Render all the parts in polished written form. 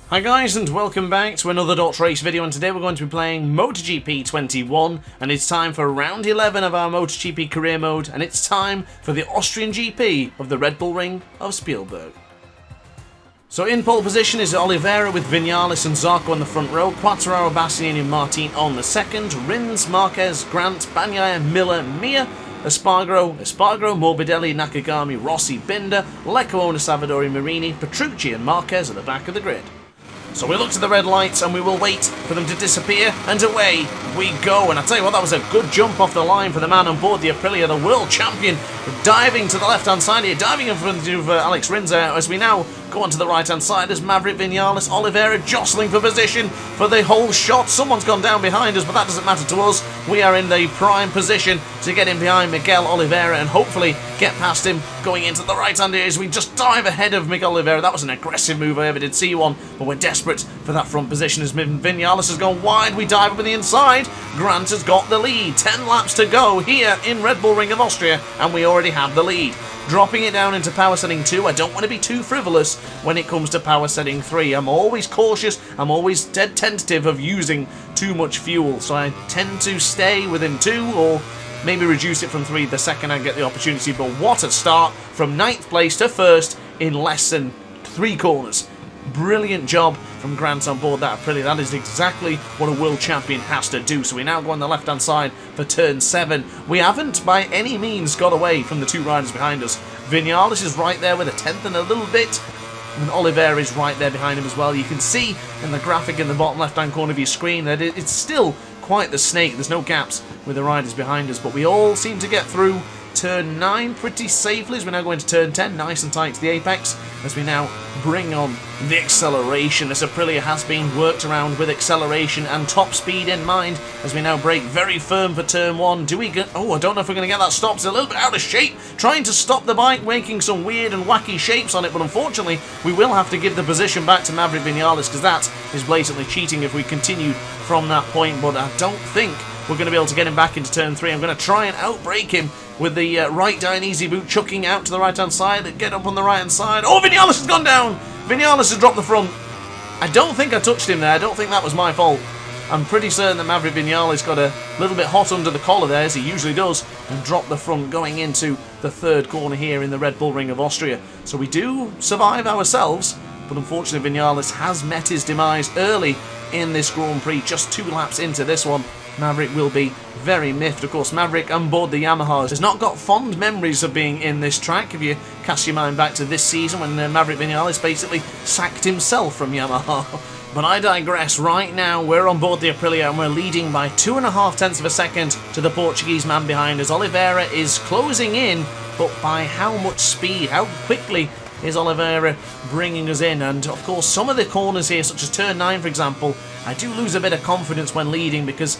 Hi guys, and welcome back to another DrAce video, and today we're going to be playing MotoGP 21, and it's time for round 11 of our MotoGP career mode, and it's time for the Austrian GP of the Red Bull Ring of Spielberg. So in pole position is Oliveira with Vinales and Zarco on the front row, Quartararo, Bastianini and Martin on the second, Rins, Marquez, Grant, Bagnaia, Miller, Mir, Espargaro, Morbidelli, Nakagami, Rossi, Binder, Lecco, Savadori, Marini, Petrucci and Marquez at the back of the grid. So we look to the red lights and we will wait for them to disappear, and away we go. And I tell you what, that was a good jump off the line for the man on board the Aprilia, the world champion, diving to the left-hand side here, diving in front of Alex Rins as we now go on to the right-hand side as Maverick Vinales, Oliveira jostling for position for the whole shot. Someone's gone down behind us, but that doesn't matter to us. We are in the prime position to get in behind Miguel Oliveira and hopefully get past him going into the right-hand here as we just dive ahead of Miguel Oliveira. That was an aggressive move, I ever did see one, but we're desperate for that front position as Vinales has gone wide. We dive up in the inside. Grant has got the lead. 10 laps to go here in Red Bull Ring of Austria, and we already have the lead. Dropping it down into power setting 2. I don't want to be too frivolous when it comes to power setting 3. I'm always cautious. I'm always dead tentative of using too much fuel. So I tend to stay within 2 or maybe reduce it from 3 the second I get the opportunity. But what a start from 9th place to 1st in less than 3 corners. Brilliant job from Grant on board that Aprilia. That is exactly what a world champion has to do. So we now go on the left-hand side for turn 7. We haven't by any means got away from the 2 riders behind us. Vinales is right there with a 10th and a little bit, and Oliveira is right there behind him as well. You can see in the graphic in the bottom left-hand corner of your screen that it's still quite the snake. There's no gaps with the riders behind us, but we all seem to get through turn 9 pretty safely as we now go into turn 10, nice and tight to the apex as we now bring on the acceleration. This Aprilia has been worked around with acceleration and top speed in mind as we now brake very firm for turn 1. Do we get... Oh, I don't know if we're going to get that stop. It's a little bit out of shape, trying to stop the bike, making some weird and wacky shapes on it, but unfortunately we will have to give the position back to Maverick Vinales because that is blatantly cheating if we continued from that point, but I don't think we're going to be able to get him back into turn 3. I'm going to try and outbrake him with the right down easy boot, chucking out to the right-hand side. Get up on the right-hand side. Oh, Vinales has gone down! Vinales has dropped the front. I don't think I touched him there. I don't think that was my fault. I'm pretty certain that Maverick Vinales got a little bit hot under the collar there, as he usually does, and dropped the front going into the 3rd corner here in the Red Bull Ring of Austria. So we do survive ourselves, but unfortunately Vinales has met his demise early in this Grand Prix, just 2 laps into this one. Maverick will be very miffed. Of course, Maverick on board the Yamaha has not got fond memories of being in this track. If you cast your mind back to this season when Maverick Vinales basically sacked himself from Yamaha. But I digress. Right now, we're on board the Aprilia and we're leading by 2.5 tenths of a second to the Portuguese man behind us. Oliveira is closing in, but by how much speed, how quickly is Oliveira bringing us in? And of course, some of the corners here, such as turn 9 for example, I do lose a bit of confidence when leading because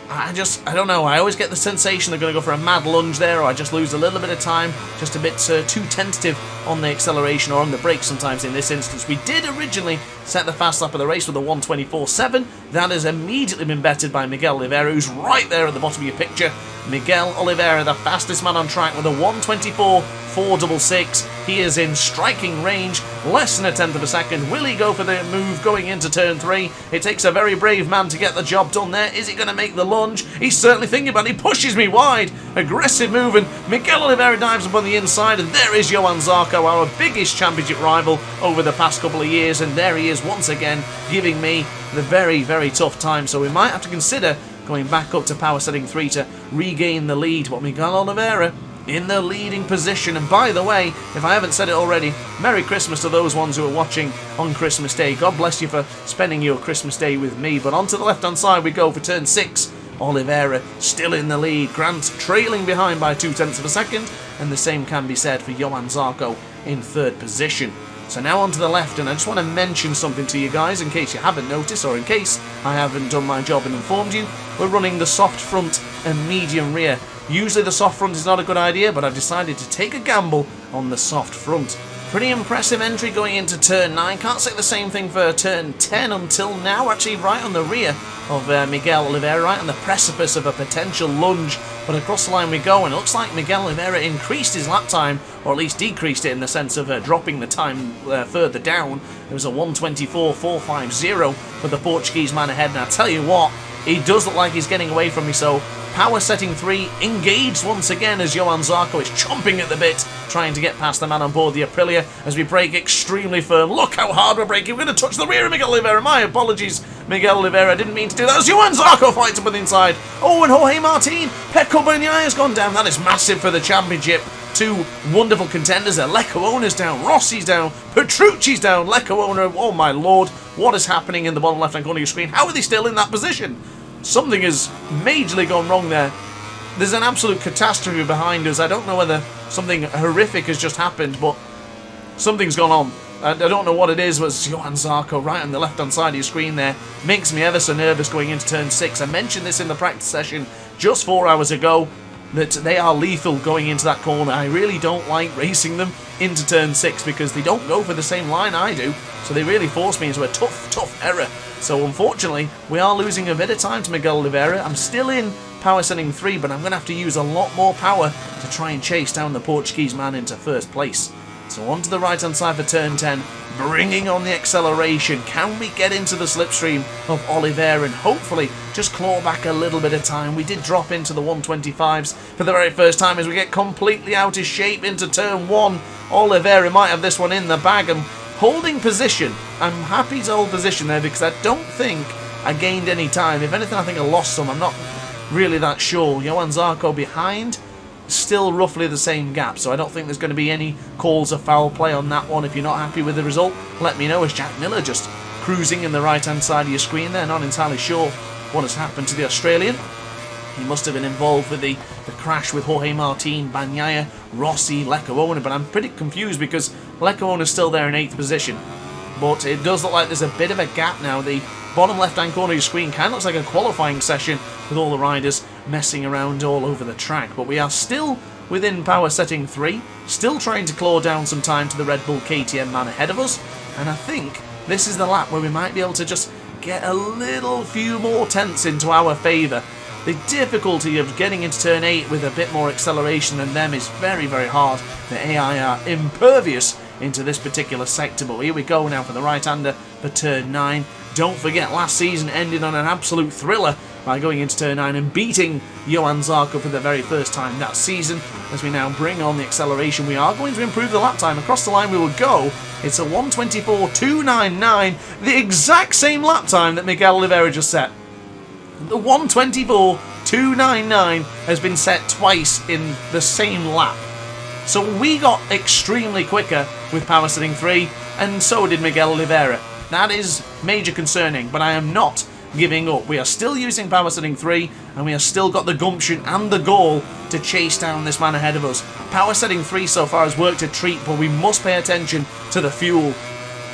I don't know, I always get the sensation they're going to go for a mad lunge there, or I just lose a little bit of time, just a bit too tentative on the acceleration or on the brakes sometimes in this instance. We did originally set the fast lap of the race with a 1:24.7. That has immediately been bettered by Miguel Oliveira, who's right there at the bottom of your picture. Miguel Oliveira, the fastest man on track with a 1:24.466. He is in striking range, less than a tenth of a second. Will he go for the move going into turn 3? It takes a very brave man to get the job done there. Is he going to make the lunge? He's certainly thinking about it. He pushes me wide. Aggressive move, and Miguel Oliveira dives up on the inside, and there is Johan Zarco, our biggest championship rival over the past couple of years, and there he is once again giving me the very, very tough time. So we might have to consider going back up to power setting 3 to regain the lead. But Miguel Oliveira in the leading position. And by the way, if I haven't said it already, Merry Christmas to those ones who are watching on Christmas Day. God bless you for spending your Christmas Day with me. But onto the left-hand side we go for turn 6. Oliveira still in the lead. Grant trailing behind by 2 tenths of a second. And the same can be said for Johan Zarco in 3rd position. So now onto the left, and I just want to mention something to you guys in case you haven't noticed, or in case I haven't done my job and informed you. We're running the soft front and medium rear. Usually the soft front is not a good idea, but I've decided to take a gamble on the soft front. Pretty impressive entry going into turn 9. Can't say the same thing for turn 10 until now. Actually right on the rear of Miguel Oliveira, right on the precipice of a potential lunge. But across the line we go, and it looks like Miguel Oliveira increased his lap time, or at least decreased it in the sense of dropping the time further down. It was a 1:24.450 for the Portuguese man ahead, and I tell you what, he does look like he's getting away from me, so power setting 3 engaged once again as Johann Zarco is chomping at the bit, trying to get past the man on board the Aprilia as we brake extremely firm. Look how hard we're braking. We're going to touch the rear of Miguel Oliveira. My apologies, Miguel Oliveira. I didn't mean to do that. As Johann Zarco fights up on the inside. Oh, and Jorge Martin. Pecco Bagnaia has gone down. That is massive for the championship. Two wonderful contenders there. Lecco-Ona's down. Rossi's down. Petrucci's down. Lecco-Ona. Oh, my lord. What is happening in the bottom left-hand corner of your screen? How are they still in that position? Something has majorly gone wrong there. There's an absolute catastrophe behind us. I don't know whether something horrific has just happened, but something's gone on. I don't know what it is, but Johann Zarco right on the left-hand side of your screen there makes me ever so nervous going into turn 6. I mentioned this in the practice session just 4 hours ago, that they are lethal going into that corner. I really don't like racing them into turn 6 because they don't go for the same line I do, so they really force me into a tough error. So unfortunately, we are losing a bit of time to Miguel Oliveira. I'm still in power setting 3, but I'm going to have to use a lot more power to try and chase down the Portuguese man into first place. So onto the right-hand side for turn 10, bringing on the acceleration. Can we get into the slipstream of Oliveira and hopefully just claw back a little bit of time? We did drop into the 125s for the very first time as we get completely out of shape into turn 1. Oliveira might have this one in the bag and holding position. I'm happy to hold position there because I don't think I gained any time. If anything, I think I lost some. I'm not really that sure. Johann Zarco behind, still roughly the same gap, so I don't think there's going to be any calls of foul play on that one. If you're not happy with the result, let me know. As Jack Miller just cruising in the right-hand side of your screen there, not entirely sure what has happened to the Australian. He must have been involved with the crash with Jorge Martin, Bagnaia, Rossi, Lecco-Ona, but I'm pretty confused because Lecco-Ona's still there in 8th position. But it does look like there's a bit of a gap now. The bottom left-hand corner of your screen kind of looks like a qualifying session with all the riders messing around all over the track. But we are still within power setting 3, still trying to claw down some time to the Red Bull KTM man ahead of us. And I think this is the lap where we might be able to just get a little few more tenths into our favour. The difficulty of getting into turn 8 with a bit more acceleration than them is very, very hard. The AI are impervious into this particular sector, but here we go now for the right-hander for turn 9. Don't forget, last season ended on an absolute thriller by going into turn 9 and beating Johann Zarco for the very first time that season. As we now bring on the acceleration, we are going to improve the lap time. Across the line we will go. It's a 1:24.299, the exact same lap time that Miguel Oliveira just set. The 1:24.299 has been set twice in the same lap. So we got extremely quicker with power setting 3, and so did Miguel Oliveira. That is major concerning, but I am not giving up. We are still using power setting 3, and we have still got the gumption and the gall to chase down this man ahead of us. Power setting 3 so far has worked a treat, but we must pay attention to the fuel.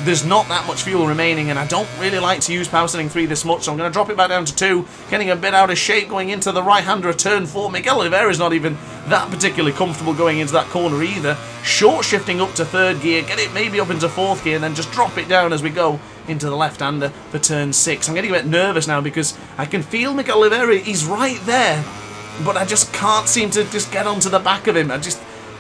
There's not that much fuel remaining, and I don't really like to use power setting 3 this much, so I'm going to drop it back down to 2, getting a bit out of shape going into the right-hander of turn 4. Miguel Oliveira is not even that particularly comfortable going into that corner either. Short shifting up to 3rd gear, get it maybe up into 4th gear, and then just drop it down as we go into the left-hander for turn 6. I'm getting a bit nervous now because I can feel Miguel Oliveira, he's right there, but I just can't seem to just get onto the back of him.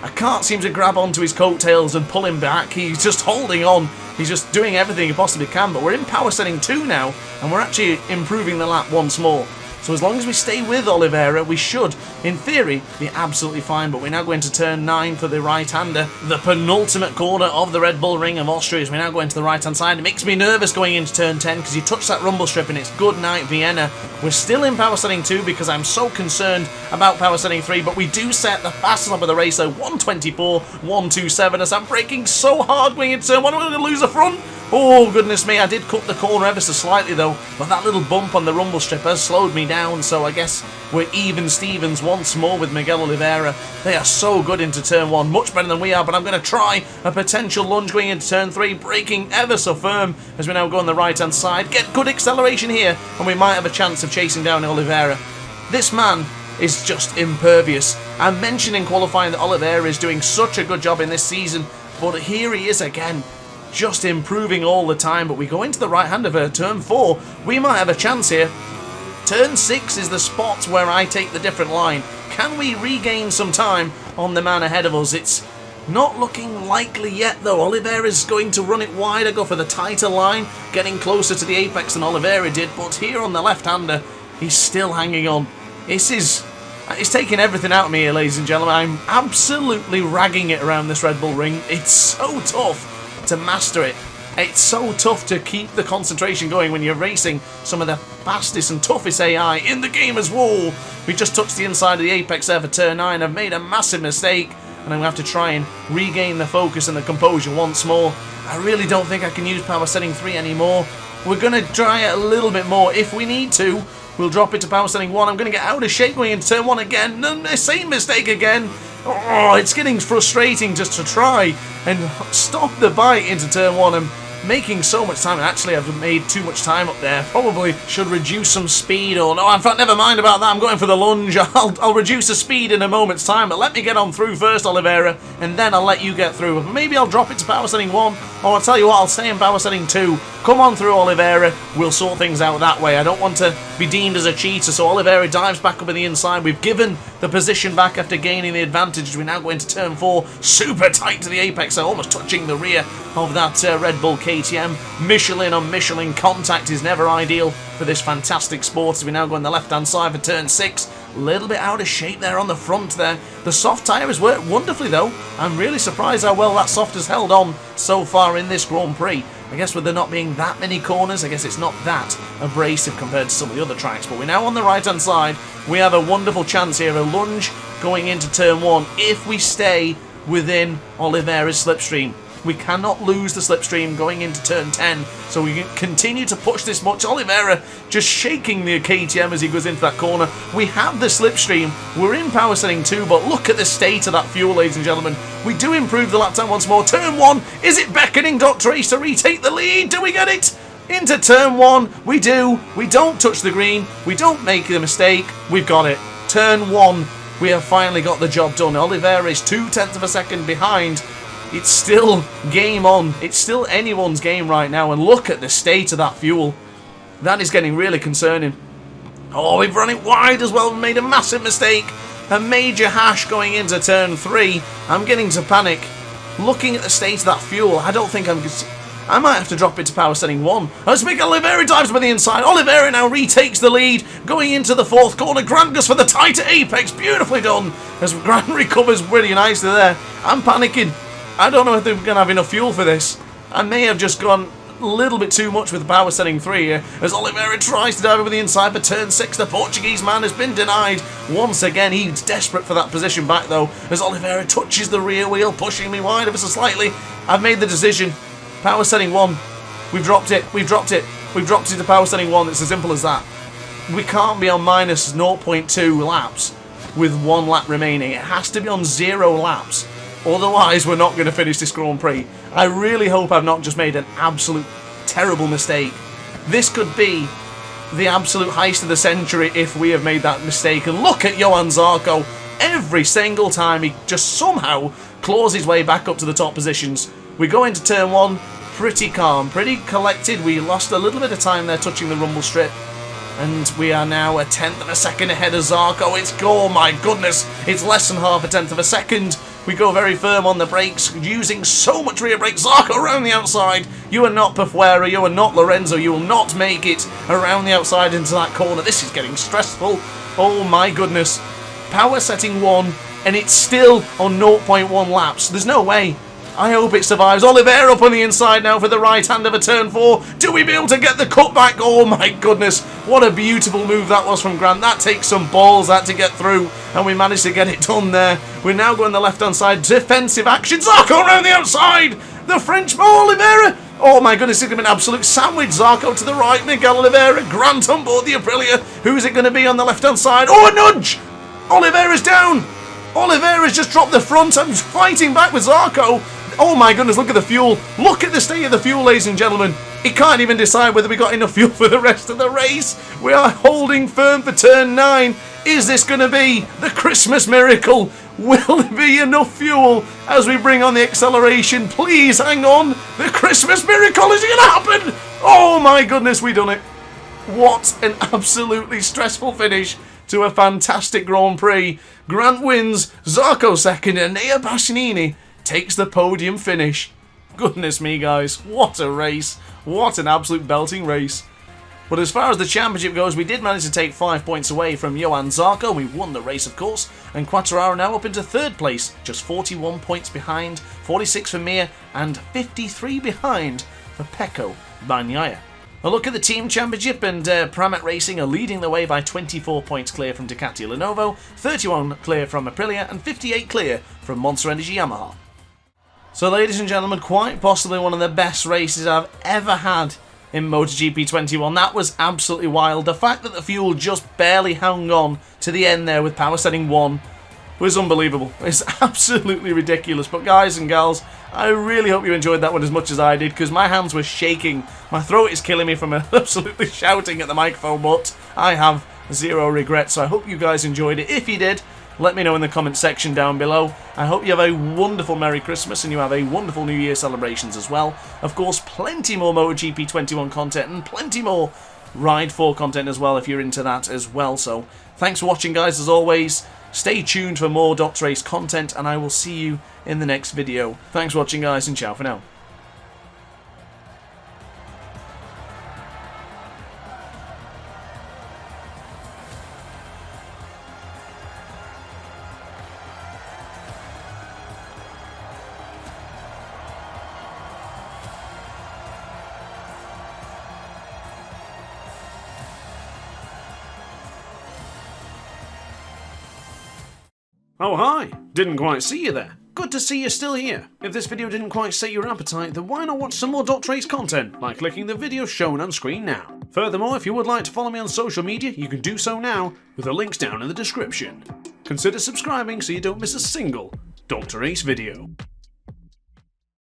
I can't seem to grab onto his coattails and pull him back. He's just holding on. He's just doing everything he possibly can. But we're in power setting 2 now, and we're actually improving the lap once more. So as long as we stay with Oliveira, we should, in theory, be absolutely fine. But we're now going to turn 9 for the right-hander. The penultimate corner of the Red Bull Ring of Austria as we now go into the right-hand side. It makes me nervous going into turn 10 because you touch that rumble strip and it's good night Vienna. We're still in power setting 2 because I'm so concerned about power setting 3. But we do set the fastest lap of the race, so 1:24.127 as I'm braking so hard going into turn 1. We're going to lose the front. Oh, goodness me, I did cut the corner ever so slightly though, but that little bump on the rumble strip has slowed me down, so I guess we're even Stevens once more with Miguel Oliveira. They are so good into turn 1, much better than we are, but I'm going to try a potential lunge going into turn 3, braking ever so firm as we now go on the right-hand side. Get good acceleration here, and we might have a chance of chasing down Oliveira. This man is just impervious. I mentioned in qualifying that Oliveira is doing such a good job in this season. But here he is again, just improving all the time. But we go into the right hand of turn 4. We might have a chance here. Turn 6 is the spot where I take the different line. Can we regain some time on the man ahead of us? It's not looking likely yet, though. Oliveira is going to run it wider, go for the tighter line, getting closer to the apex than Oliveira did. But here on the left-hander, he's still hanging on. It's taking everything out of me here, ladies and gentlemen. I'm absolutely ragging it around this Red Bull ring. It's so tough to master it. It's so tough to keep the concentration going when you're racing some of the fastest and toughest AI in the game as well. We just touched the inside of the apex there for turn 9. I've made a massive mistake, and I'm going to have to try and regain the focus and the composure once more. I really don't think I can use power setting 3 anymore. We're going to try it a little bit more. If we need to, we'll drop it to power setting 1. I'm going to get out of shape going into turn 1 again. The same mistake again. Oh, it's getting frustrating just to try and stop the bite into turn 1. I'm making so much time, and actually I've made too much time up there. Probably should reduce some speed, or no, in fact, never mind about that. I'm going for the lunge. I'll reduce the speed in a moment's time, but let me get on through first, Oliveira, and then I'll let you get through. Maybe I'll drop it to power setting 1, or I'll tell you what, I'll stay in power setting 2. Come on through, Oliveira. We'll sort things out that way. I don't want to be deemed as a cheater, so Oliveira dives back up on the inside. We've given the position back after gaining the advantage. We now go into turn 4, super tight to the apex, so almost touching the rear of that Red Bull KTM. Michelin on Michelin contact is never ideal for this fantastic sport. As we now go on the left-hand side for turn 6. A little bit out of shape there on the front there. The soft tyre has worked wonderfully, though. I'm really surprised how well that soft has held on so far in this Grand Prix. I guess with there not being that many corners, I guess it's not that abrasive compared to some of the other tracks. But we're now on the right-hand side. We have a wonderful chance here. A lunge going into turn 1 if we stay within Oliveira's slipstream. We cannot lose the slipstream going into turn 10, so we can continue to push this much. Oliveira just shaking the KTM as he goes into that corner. We have the slipstream. We're in power setting 2, but look at the state of that fuel, ladies and gentlemen. We do improve the lap time once more. Turn 1, is it beckoning DrAce to retake the lead? Do we get it? Into turn 1, we do. We don't touch the green. We don't make the mistake. We've got it. Turn 1, we have finally got the job done. Oliveira is 0.2 of a second behind. It's still game on. It's still anyone's game right now. And look at the state of that fuel. That is getting really concerning. Oh, we've run it wide as well. We made a massive mistake. A major hash going into turn 3. I'm getting to panic. Looking at the state of that fuel, I don't think I might have to drop it to power setting 1. As big Oliveira dives by the inside. Oliveira now retakes the lead. Going into the 4th corner. Grant goes for the tighter apex. Beautifully done. As Grant recovers really nicely there. I'm panicking. I don't know if we're going to have enough fuel for this. I may have just gone a little bit too much with power setting 3 here. As Oliveira tries to dive over the inside for turn 6, the Portuguese man has been denied. Once again, he's desperate for that position back though. As Oliveira touches the rear wheel, pushing me wide ever so slightly. I've made the decision. Power setting 1. We've dropped it. We've dropped it. We've dropped it to power setting 1. It's as simple as that. We can't be on minus 0.2 laps with 1 lap remaining. It has to be on 0 laps. Otherwise, we're not going to finish this Grand Prix. I really hope I've not just made an absolute terrible mistake. This could be the absolute heist of the century if we have made that mistake. And look at Johan Zarco. Every single time he just somehow claws his way back up to the top positions. We go into turn 1 pretty calm, pretty collected. We lost a little bit of time there touching the rumble strip. And we are now 1/10 of a second ahead of Zarco. Oh my goodness, it's less than half 1/10 of a second. We go very firm on the brakes, using so much rear brake. Zarco around the outside. You are not Pafuera, you are not Lorenzo. You will not make it around the outside into that corner. This is getting stressful. Oh my goodness. Power setting 1, and it's still on 0.1 laps. There's no way. I hope it survives. Oliveira up on the inside now for the right hand of a turn 4. Do we be able to get the cutback? Oh my goodness. What a beautiful move that was from Grant. That takes some balls that to get through. And we managed to get it done there. We're now going the left hand side. Defensive action. Zarco around the outside. The French Oliveira. Oh my goodness, it's going to be an absolute sandwich. Zarco to the right. Miguel Oliveira. Grant on board the Aprilia. Who's it going to be on the left hand side? Oh, a nudge. Oliveira's down. Oliveira's just dropped the front. I'm fighting back with Zarco. Oh my goodness, look at the fuel. Look at the state of the fuel, ladies and gentlemen. It can't even decide whether we got enough fuel for the rest of the race. We are holding firm for turn 9. Is this going to be the Christmas miracle? Will there be enough fuel as we bring on the acceleration? Please hang on. The Christmas miracle is going to happen. Oh my goodness, we done it. What an absolutely stressful finish to a fantastic Grand Prix. Grant wins, Zarco second, and Nea Bastianini takes the podium finish. Goodness me, guys, what a race. What an absolute belting race. But as far as the championship goes, we did manage to take 5 points away from Johan Zarco. We won the race, of course, and Quartararo now up into third place, just 41 points behind, 46 for Mir, and 53 behind for Pecco Bagnaia. A look at the team championship, and Pramet Racing are leading the way by 24 points clear from Ducati Lenovo, 31 clear from Aprilia, and 58 clear from Monster Energy Yamaha. So ladies and gentlemen, quite possibly one of the best races I've ever had in MotoGP 21. That was absolutely wild. The fact that the fuel just barely hung on to the end there with power setting 1 was unbelievable. It's absolutely ridiculous. But guys and gals, I really hope you enjoyed that one as much as I did, because my hands were shaking. My throat is killing me from absolutely shouting at the microphone, but I have zero regrets. So I hope you guys enjoyed it. If you did, let me know in the comment section down below. I hope you have a wonderful Merry Christmas and you have a wonderful New Year celebrations as well. Of course, plenty more MotoGP 21 content and plenty more Ride 4 content as well if you're into that as well. So thanks for watching, guys, as always. Stay tuned for more DrAce content, and I will see you in the next video. Thanks for watching, guys, and ciao for now. Oh hi, didn't quite see you there. Good to see you're still here. If this video didn't quite sate your appetite, then why not watch some more DrAce content by clicking the video shown on screen now. Furthermore, if you would like to follow me on social media, you can do so now with the links down in the description. Consider subscribing so you don't miss a single DrAce video.